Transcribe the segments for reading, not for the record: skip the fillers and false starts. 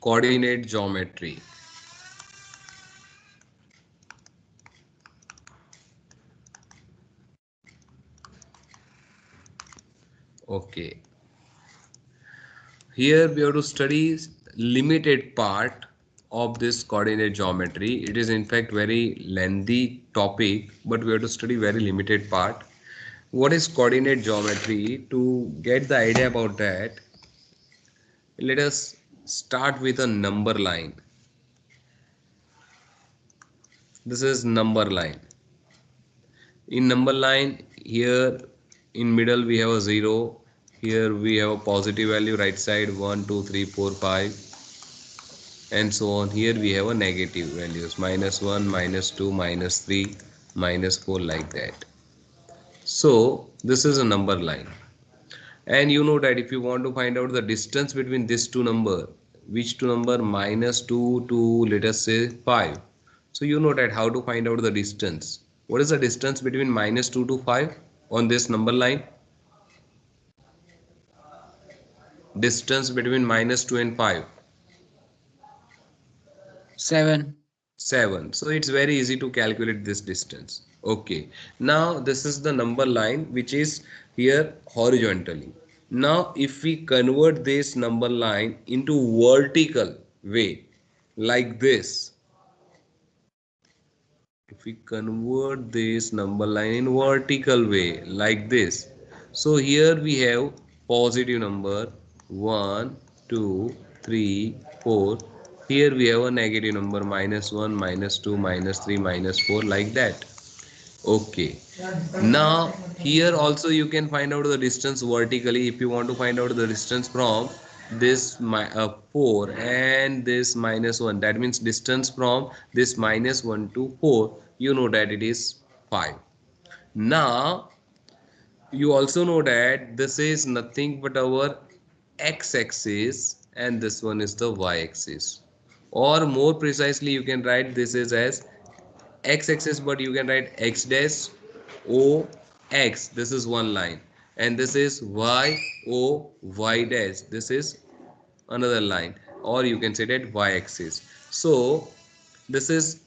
coordinate geometry. Okay, here we have to study limited part of this coordinate geometry. It is in fact very lengthy topic, but we have to study very limited part. What is coordinate geometry? To get the idea about that, let us start with a number line. This is number line. In number line, here in middle we have a 0. Here we have a positive value right side 1, 2, 3, 4, 5, and so on. Here we have a negative values -1, -2, -3, -4, like that. So this is a number line. And you know that if you want to find out the distance between these two number, which two number, -2 to let us say 5. So you know that how to find out the distance. What is the distance between -2 to 5 on this number line? Distance between -2 and 5. 7. 7. So it's very easy to calculate this distance. Okay. Now this is the number line which is here horizontally. Now if we convert this number line into vertical way like this, if we convert this number line in vertical way like this, so here we have positive number 1, 2, 3, 4. Here we have a negative number -1, -2, -3, -4, like that. Okay. Now here also you can find out the distance vertically. If you want to find out the distance from this 4 and this -1, that means distance from this -1 to 4, you know that it is 5. Now you also know that this is nothing but our x-axis and this one is the y-axis, or more precisely you can write this is as x-axis, but you can write x dash o x, this is one line, and this is y o y dash, this is another line, or you can say that y-axis. So this is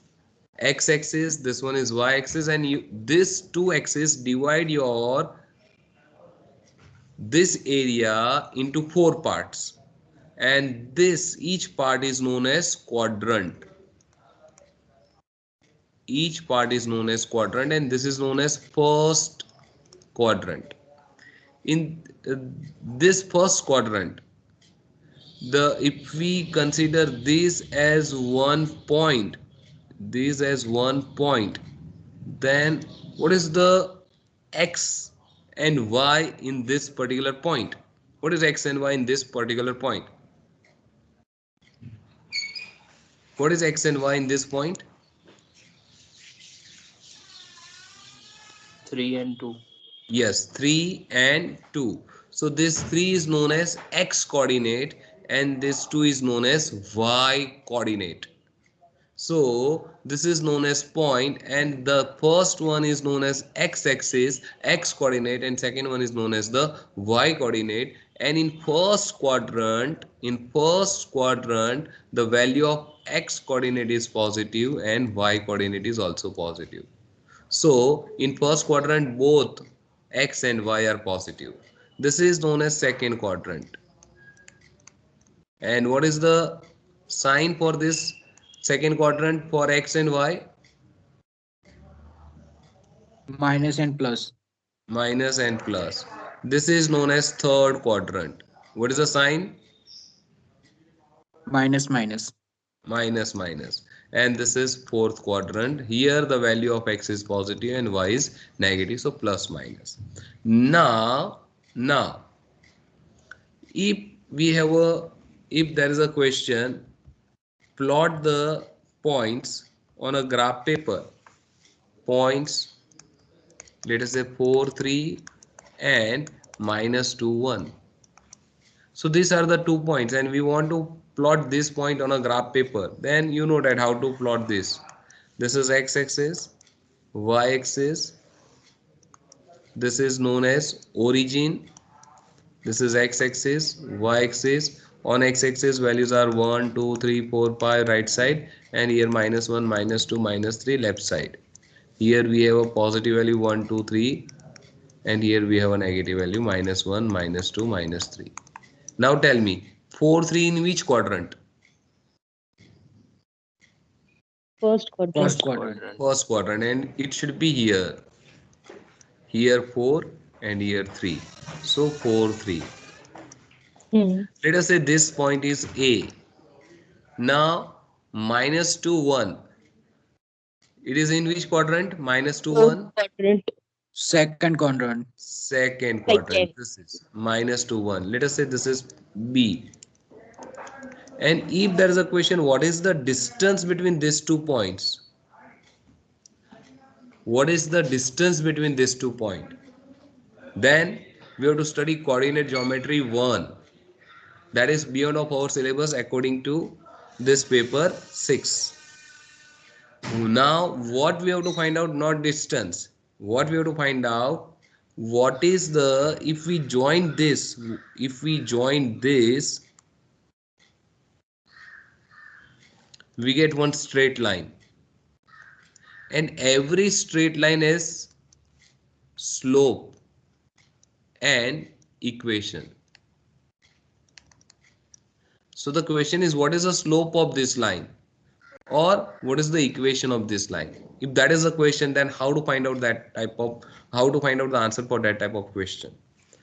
x-axis, this one is y-axis, and you this two axes divide your this area into four parts, and this each part is known as quadrant. Each part is known as quadrant, and this is known as first quadrant. In this first quadrant, the if we consider this as one point, this as one point, then what is the x and y in this particular point? What is x and y in this particular point? What is x and y in this point? 3 and 2. Yes, 3 and 2. So this 3 is known as x coordinate and this 2 is known as y coordinate. So this is known as point, and the first one is known as x-axis, x coordinate, and second one is known as the y coordinate. And in first quadrant, the value of x coordinate is positive and y coordinate is also positive. So in first quadrant both x and y are positive. This is known as second quadrant. And what is the sign for this second quadrant for x and y? Minus and plus. Minus and plus. This is known as third quadrant. What is the sign? Minus minus. Minus minus. And this is fourth quadrant. Here the value of x is positive and y is negative, so plus minus. Now if we have a if there is a question, plot the points on a graph paper. Points, let us say 4, 3 and -2, 1. So these are the 2 points and we want to plot this point on a graph paper. Then you know that how to plot this. This is x-axis, y-axis. This is known as origin. This is x-axis, y-axis. On x-axis values are 1, 2, 3, 4, 5 right side, and here -1, -2, -3 left side. Here we have a positive value 1, 2, 3, and here we have a negative value -1, -2, -3. Now tell me, 4, 3 in which quadrant? First quadrant. First quadrant. First quadrant, and it should be here. Here 4 and here 3. So 4, 3. Hmm. Let us say this point is A. Now -2, 1. It is in which quadrant? -2, First 1. quadrant. Second quadrant. Second quadrant. Second. This is -2, 1. Let us say this is B. And if there is a question, what is the distance between these 2 points? What is the distance between these 2 points? Then we have to study coordinate geometry 1. That is beyond of our syllabus according to this paper 6. Now what we have to find out, not distance. What we have to find out, what is the, if we join this, we get one straight line, and every straight line has slope and equation. So the question is, what is the slope of this line, or what is the equation of this line? If that is the question, then how to find out the answer for that type of question?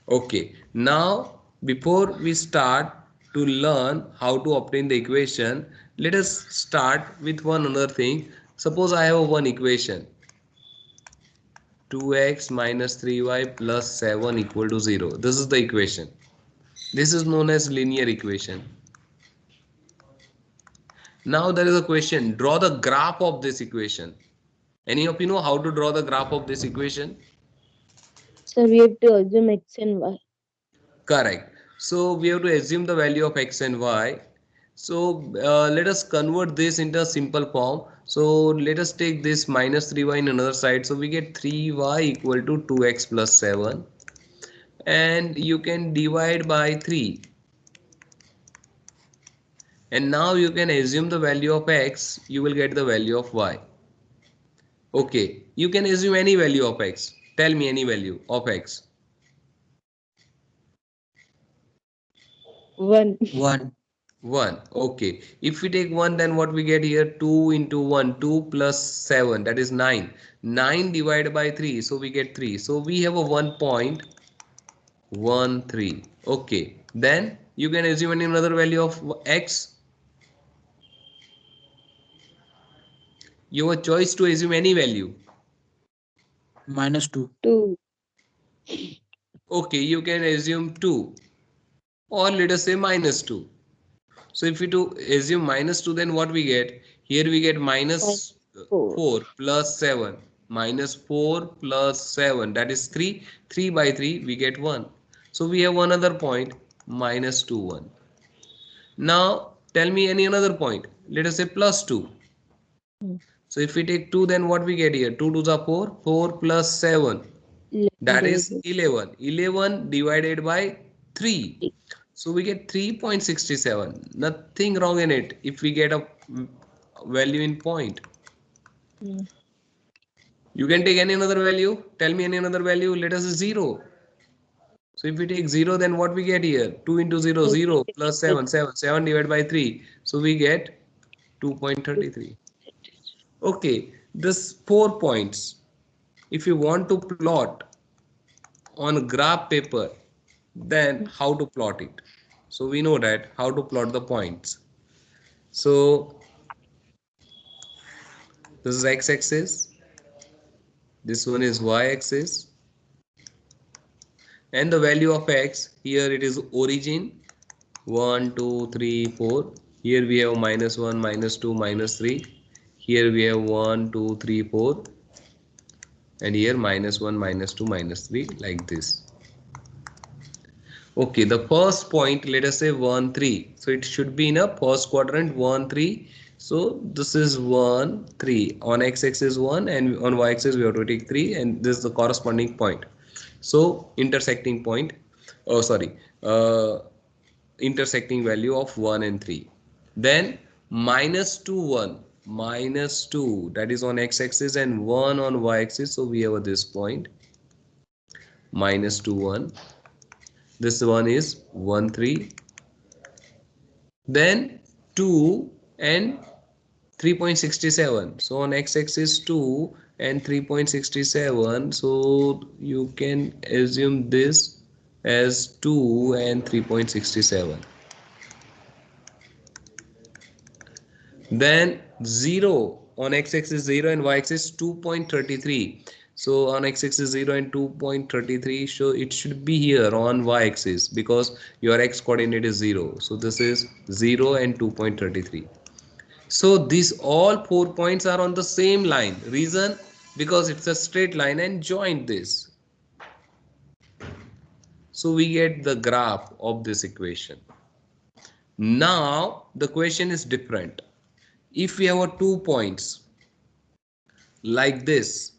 Okay, now before we start to learn how to obtain the equation, let us start with one other thing. Suppose I have one equation, 2x minus 3y plus 7 equal to 0. This is the equation. This is known as linear equation. Now there is a question, draw the graph of this equation. Any of you know how to draw the graph of this equation? So we have to assume x and y. Correct. So we have to assume the value of x and y. So let us convert this into a simple form. So let us take this minus 3y in another side. So we get 3y equal to 2x plus 7. And you can divide by 3. And now you can assume the value of x. You will get the value of y. Okay. You can assume any value of x. Tell me any value of x. 1. 1. 1. Okay. If we take 1, then what we get here? 2 into 1. 2 plus 7. That is 9. 9 divided by 3. So we get 3. So we have a 1.13. Okay. Then you can assume any another value of x. You have a choice to assume any value. -2. 2. Okay. You can assume 2. Or let us say -2. So if we do assume -2, then what we get? Here we get minus 4. 4 plus 7. Minus 4 plus 7. That is 3. 3 by 3 we get 1. So we have one other point, -2, 1. Now tell me any another point. Let us say +2. Hmm. So if we take 2, then what we get here? 2 to the 4. 4 plus 7. 11 That is divided 11. 11 divided by 3. 3. So we get 3.67. Nothing wrong in it if we get a value in point. Hmm. You can take any another value. Tell me any another value. Let us say 0. So if we take 0, then what we get here? 2 into 0, 0 plus 7, 7. 7 divided by 3. So we get 2.33. Okay, this 4 points. If you want to plot on graph paper, then how to plot it? So we know that how to plot the points. So this is x-axis, this one is y-axis, and the value of x, here it is origin 1 2 3 4. Here we have -1 -2 -3. Here we have 1 2 3 4, and here -1 -2 -3, like this. Okay, the first point, let us say 1 3. So it should be in a first quadrant 1 3. So this is 1 3. On x-axis 1, and on y-axis we have to take 3, and this is the corresponding point. So intersecting point. Oh, sorry. intersecting value of 1 and 3. Then minus 2 1, minus 2, that is on x-axis, and 1 on y-axis. So we have this point minus 2 1. This one is 1 3. Then 2 and 3.67. So on x-axis 2 and 3.67. So you can assume this as 2 and 3.67. Then 0 on x-axis 0 and y-axis 2.33. So on x-axis 0 and 2.33, so it should be here on y-axis because your x coordinate is 0. So this is 0 and 2.33. So these all 4 points are on the same line. Reason? Because it's a straight line and join this. So we get the graph of this equation. Now the question is different. If we have 2 points like this,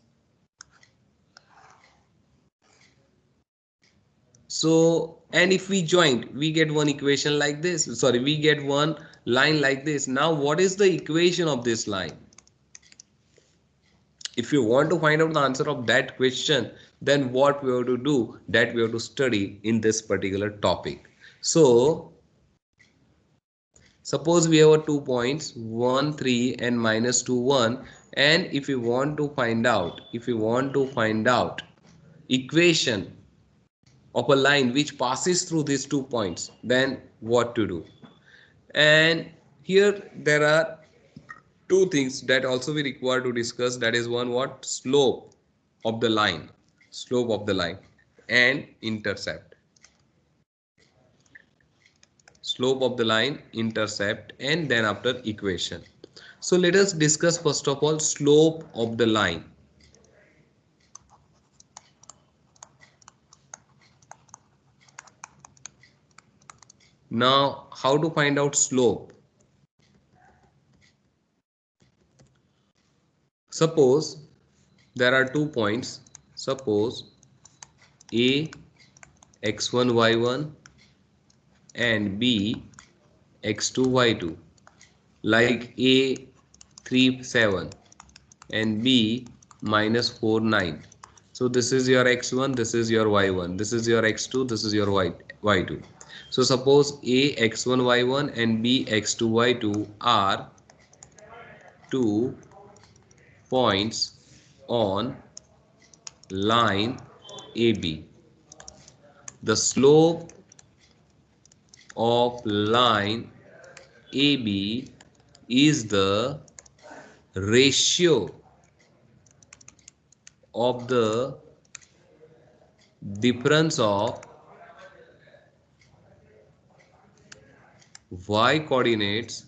so and if we joined, we get one equation like this. Sorry, we get one line like this. Now what is the equation of this line? If you want to find out the answer of that question, then what we have to do, that we have to study in this particular topic. So suppose we have 2 points 1 3 and minus 2 1, and if you want to find out, equation of a line which passes through these 2 points, then what to do? And here there are two things that also we require to discuss. That is one, what? Slope of the line, and intercept. Slope of the line, intercept, and then after equation. So let us discuss first of all slope of the line. Now how to find out slope? Suppose there are 2 points. Suppose A x1 y1 and B x2 y2, like A 3 7 and B minus 4 9. So this is your x1, this is your y1, this is your x2, this is your y2. So suppose A x1 y1 and B x2 y2 are 2 points on line AB. The slope of line AB is the ratio of the difference of y coordinates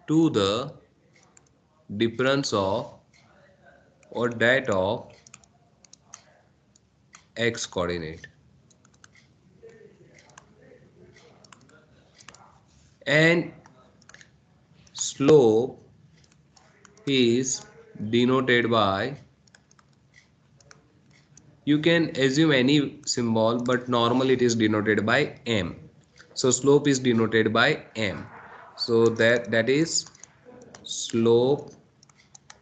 to the difference of or that of x coordinate. And slope is denoted by, you can assume any symbol, but normally it is denoted by m. So slope is denoted by m. So that is slope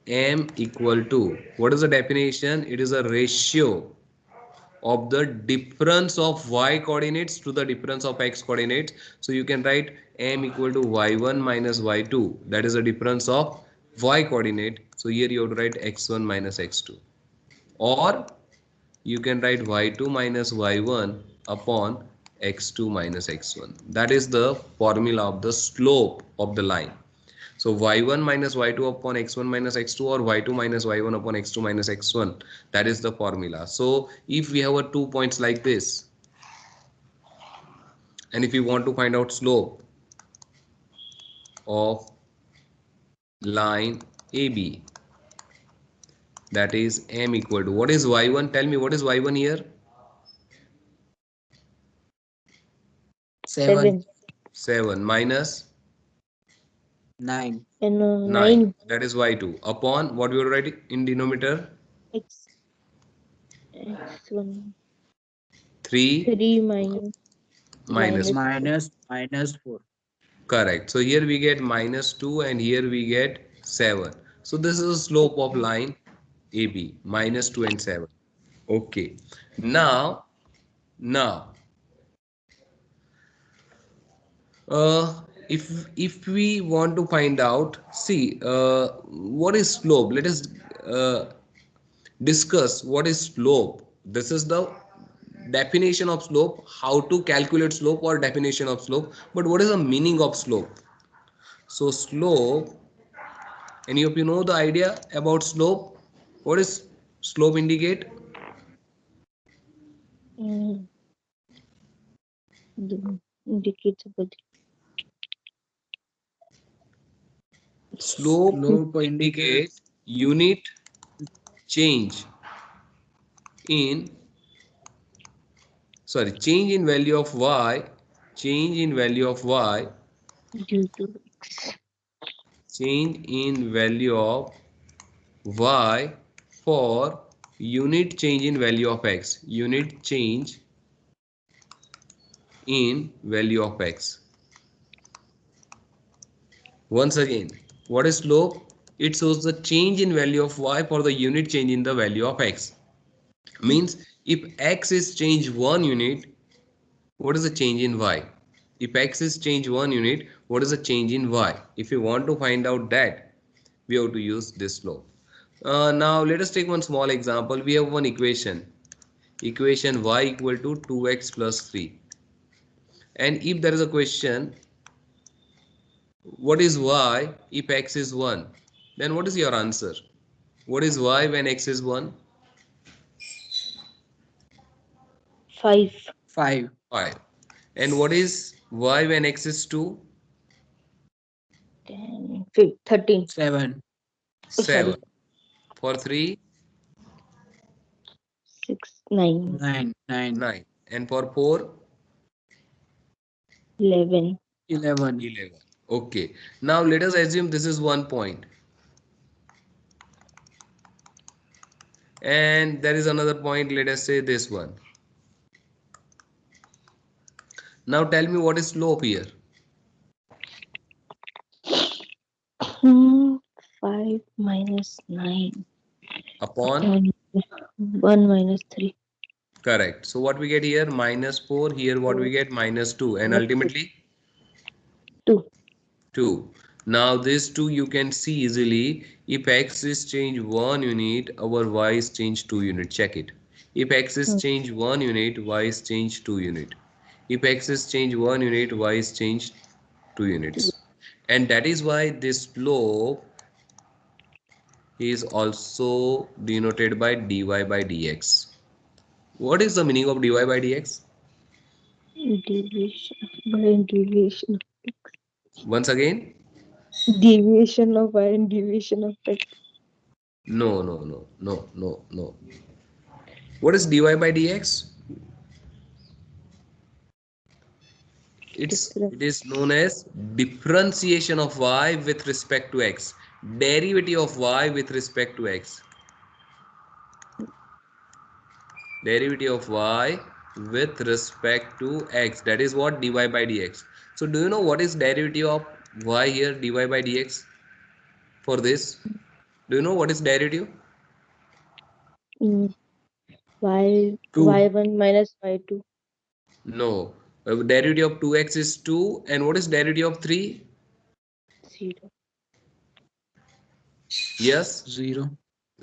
m equal to, what is the definition? It is a ratio of the difference of y coordinates to the difference of x coordinates. So you can write m equal to y1 minus y2, that is the difference of y coordinate. So here you have to write x1 minus x2, or you can write y2 minus y1 upon x2 minus x1. That is the formula of the slope of the line. So y1 minus y2 upon x1 minus x2, or y2 minus y1 upon x2 minus x1, that is the formula. So if we have a 2 points like this, and if you want to find out slope of line AB, that is m equal to, what is y1? Tell me, what is y1 here? 7, 7 minus 9, And 9, that is y2, upon what we will write in denominator? x x1. 3 3 minus minus minus 4. correct. So here we get minus 2 and here we get 7. So this is the slope of line AB, minus 2 and 7. Okay. Now, if we want to find out, see, what is slope? Let us uh, discuss what is slope. This is the definition of slope, how to calculate slope or definition of slope. But what is the meaning of slope? So slope, any of you know the idea about slope? What is slope indicate? mm, indicates about Slope Slope indicate indicates unit change in, sorry, change in value of y, change in value of y, due to change in value of y for unit change in value of x, unit change in value of x. Once again, what is slope? It shows the change in value of y for the unit change in the value of x. Means if x is changed 1 unit, what is the change in y? If x is changed 1 unit, what is the change in y? If you want to find out that, we have to use this slope. Now let us take one small example. We have one equation y equal to 2x plus 3, and if there is a question, what is y if x is 1, then what is your answer? What is y when x is 1? 5, 5, 5. And what is y when x is 2? 10, 13. 7, Oh, sorry, 7. For 3, 6, 9, 9, 9, 9. And for 4, 11. 11, 11. Okay. Now let us assume this is one point and there is another point, let us say this one. Now tell me what is slope here? 5 minus 9 Upon? upon 1 minus 3. Correct. So what we get here? Minus 4. Here what we get? Minus 2. And Minus ultimately 2. 2. Now this 2 you can see easily. If x is changed 1 unit, our y is changed 2 unit. Check it. If x is changed 1 unit, y is changed 2 unit. If x is changed 1 unit, y is changed 2 units. And that is why this slope is also denoted by dy by dx. What is the meaning of dy by dx? Deviation by deviation. Once again? Deviation of y and deviation of x. No, no, no, no, no, no. What is dy by dx? Different. It is known as differentiation of y with respect to x. Derivative of y with respect to x. Derivative of y with respect to x. That is what dy by dx. So do you know what is derivative of y here, dy by dx? For this, do you know what is derivative? Mm, y 2, y1 minus y2. No. Derivative of 2x is 2. And what is derivative of 3? 0. Yes? 0,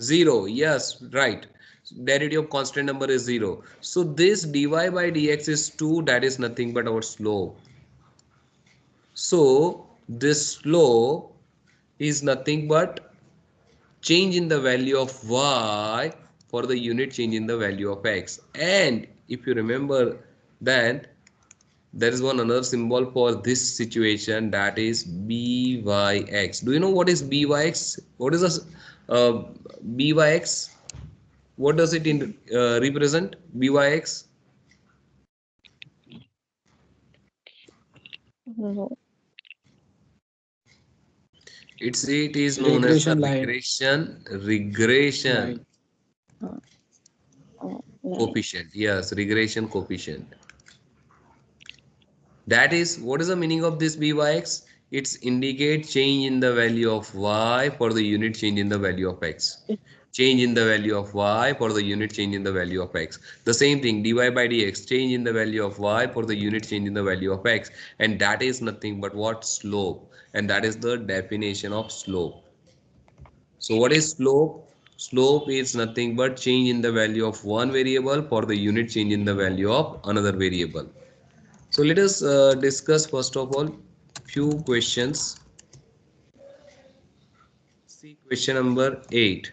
0. Yes, right. Derivative of constant number is 0. So this dy by dx is 2. That is nothing but our slope. So this slope is nothing but change in the value of y for the unit change in the value of x. And if you remember, then there is one another symbol for this situation, that is byx. Do you know what is byx? What is this byx? What does it represent? Byx? No. It is known as the regression line, regression. line, Uh, uh, Coefficient. Yes, regression coefficient. That is, what is the meaning of this byx? It's indicate change in the value of y for the unit change in the value of x. Change in the value of y for the unit change in the value of x. The same thing, dy by dx, change in the value of y for the unit change in the value of x. And that is nothing but what? Slope. And that is the definition of slope. So what is slope? Slope is nothing but change in the value of one variable for the unit change in the value of another variable. So let us discuss first of all few questions. See question number 8.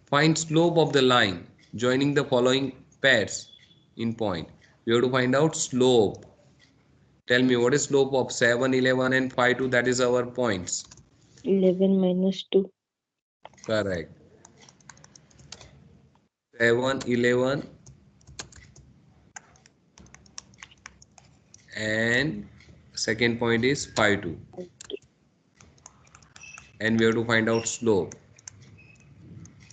Find slope of the line joining the following pairs in point. We have to find out slope. Tell me what is slope of 7, 11 and 5, 2, that is our points. 11 minus 2. Correct. 7, 11 and second point is 5, 2. And we have to find out slope.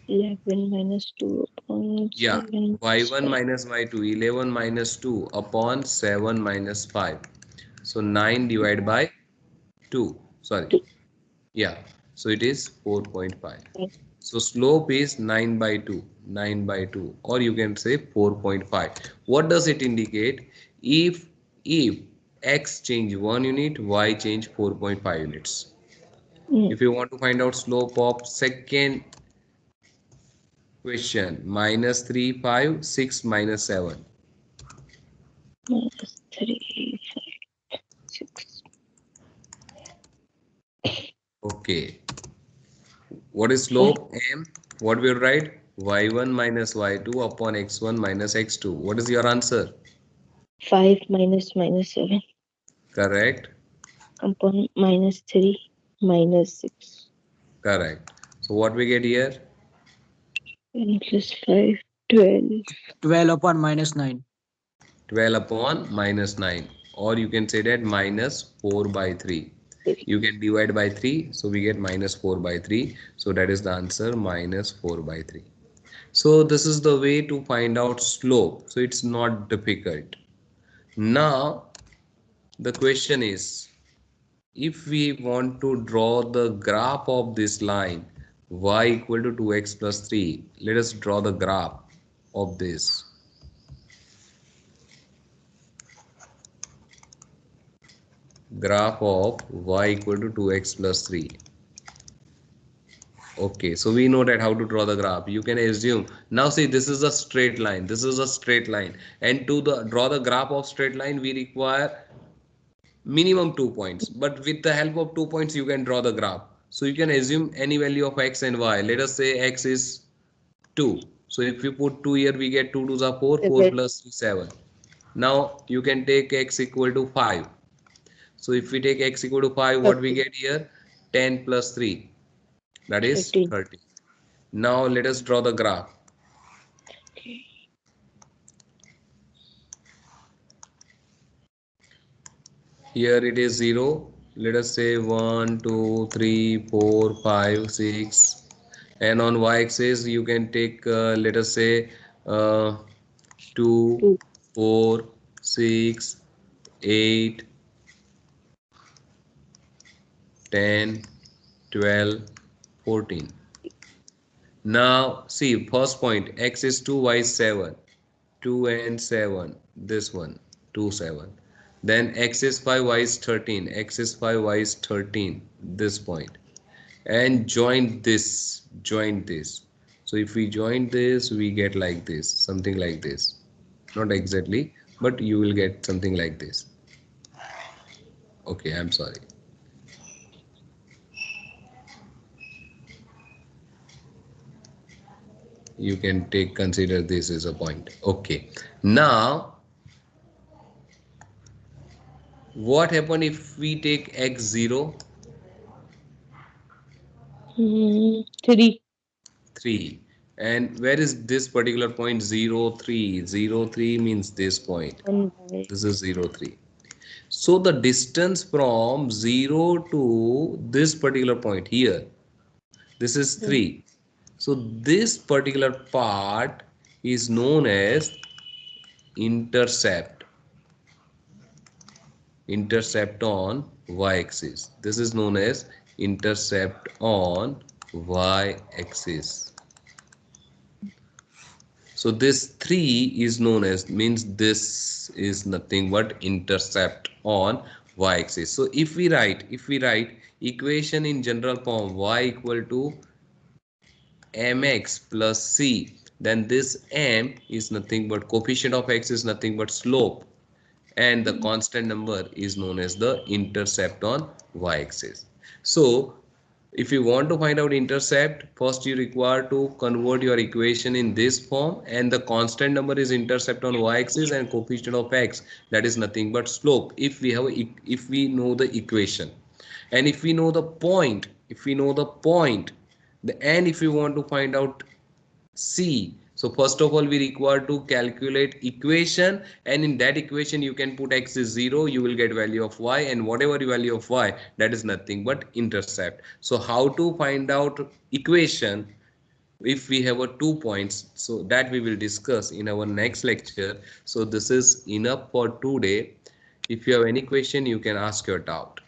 11 minus 2 upon Yeah, 7 y1 minus y2, 11 minus 2 upon 7 minus 5. So 9 divided by 2. Sorry. 2. Yeah, so it is 4.5. So slope is 9 by 2, 9 by 2, or you can say 4.5. What does it indicate? If x change 1 unit, y change 4.5 units. If you want to find out slope of second question, minus 3, 5, 6 minus 7. minus 3, 5, 6. Okay. What is slope? M. What we will write? y1 minus y2 upon x1 minus x2. What is your answer? 5 minus 7 Correct. upon minus 3 minus 6. Correct. So what we get here? 10 plus 5, 12. 12 upon minus 9. 12 upon minus 9. Or you can say that minus 4 by 3. You can divide by 3. So we get minus 4 by 3. So that is the answer, minus 4 by 3. So this is the way to find out slope. So it's not difficult. Now the question is, if we want to draw the graph of this line y equal to 2x plus 3, let us draw the graph of this. Graph of y equal to 2x plus 3. Okay, so we know that how to draw the graph. You can assume. Now see, this is a straight line. This is a straight line. And to draw the graph of straight line, we require minimum 2 points. But with the help of 2 points, you can draw the graph. So you can assume any value of x and y. Let us say x is 2. So if we put 2 here, we get 2 to the 4, 4 plus 3, 7. Now you can take x equal to 5. So if we take x equal to 5, what we get here? 10 plus 3. That is 13. 30. Now let us draw the graph. Okay. Here it is 0. Let us say 1, 2, 3, 4, 5, 6. And on y-axis you can take, let us say 2, 2. 4, 6, 8, 10, 12, 14. Now see, first point, x is 2, y is 7. 2 and 7, this one, 2, 7. Then x is 5, y is 13. X is 5, y is 13, this point. And join this, join this. So if we join this, we get like this, something like this. Not exactly, but you will get something like this. Okay, I'm sorry. You can take consider this as a point. Okay, now what happen if we take x0? 3. 3. And where is this particular point? 0, 3. 0, 3 means this point. 1 by This is 0, 3. So the distance from 0 to this particular point here, this is 3. So this particular part is known as intercept. Intercept on y-axis. This is known as intercept on y-axis. So this 3 is known as, means this is nothing but intercept on y-axis. So if we write equation in general form, y equal to mx plus c, then this m is nothing but coefficient of x is nothing but slope, and the constant number is known as the intercept on y-axis. So if you want to find out intercept, first you require to convert your equation in this form, and the constant number is intercept on y-axis and coefficient of x, that is nothing but slope, if we know the equation. And if we know the point, and if you want to find out C. So first of all, we require to calculate equation, and in that equation you can put x is 0, you will get value of y, and whatever value of y, that is nothing but intercept. So how to find out equation if we have a 2 points, so that we will discuss in our next lecture. So this is enough for today. If you have any question, you can ask your doubt.